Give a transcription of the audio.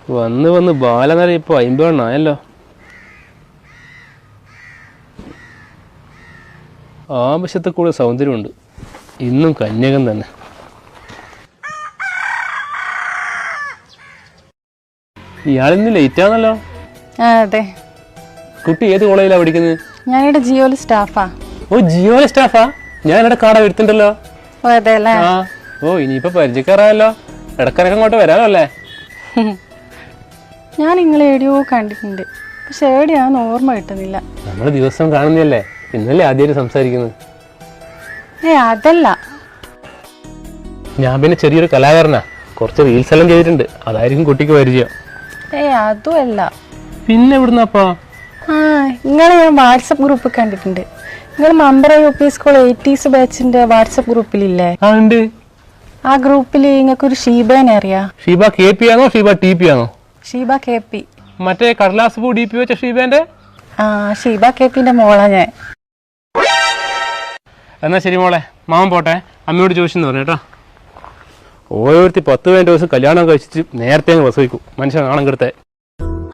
വന്ന് വന്ന് ബാലനര ഇപ്പോൾ 50 ആയല്ലോ. ആവശ്യത്തെ കൂടെ സൗന്ദര്യമുണ്ട്. ഇന്നും കന്യകം തന്നെ. ഇയാളിന്ന് ലേറ്റാണല്ലോ. അതെ. കുട്ടി ഏത് കോളേജിലാണ് പഠിക്കുന്നത്? ഞാനിവിടെ ജിയോയിൽ സ്റ്റാഫാ. ഓ, ജിയോയിലെ സ്റ്റാഫാ? ഞാൻ ഇവിടെ കാട വരുത്തുണ്ടല്ലോ. ഓ അതെ അല്ലേ? ആ, ഓ ഇനിയിപ്പോ പരിചയക്കാരായല്ലോ. ഇടക്കിടക്ക് അങ്ങോട്ട് വരാനോ അല്ലേ? ഞാൻ നിങ്ങളെ എവിടെയോ കണ്ടിട്ടുണ്ട്, പക്ഷെ എവിടെയാണെന്ന് ഓർമ്മ കിട്ടുന്നില്ല. നമ്മള് ദിവസം കാണുന്നല്ലേ, ഇന്നല്ലേ ആദ്യമായിട്ട് സംസാരിക്കുന്നത്. അതല്ല, ഞാൻ പിന്നെ ചെറിയൊരു കലാകാരനാ, കുറച്ച് റീൽസ് എല്ലാം ചെയ്തിട്ടുണ്ട്, അതായിരിക്കും കുട്ടിക്ക് പരിചയം. അതും അല്ല. പിന്നെ എവിടുന്നപ്പാ? നിങ്ങളെ ഞാൻ വാട്സപ്പ് ഗ്രൂപ്പ് കണ്ടിട്ടുണ്ട്. നിങ്ങൾ മമ്പറ UP സ്കൂൾ 80s ബാച്ചിന്റെ വാട്സപ്പ് ഗ്രൂപ്പിലില്ലേ? ഉണ്ട്. ആ ഗ്രൂപ്പിൽ നിങ്ങൾക്കൊരു ഷീബേനെ അറിയാം? ഷീബ KP ആണോ ഷീബ TP ആണോ? ഷീബ KP. മറ്റേ കടലാസ് പൂ DP വെച്ച ഷീബേന്റെ? ഷീബ KPന്റെ മോളാ ഞാൻ. എന്നാ ശരി മോളെ, മാമൻ പോട്ടെ, അമ്മയോട് ചോദിച്ചെന്ന് പറഞ്ഞേട്ടാ. ഓരോരുത്തി 10 ദിവസം കല്യാണം കഴിച്ചിട്ട് നേരത്തെ അങ്ങ് പ്രസവിക്കും. മനുഷ്യൻ നാണം കെടുത്തേ.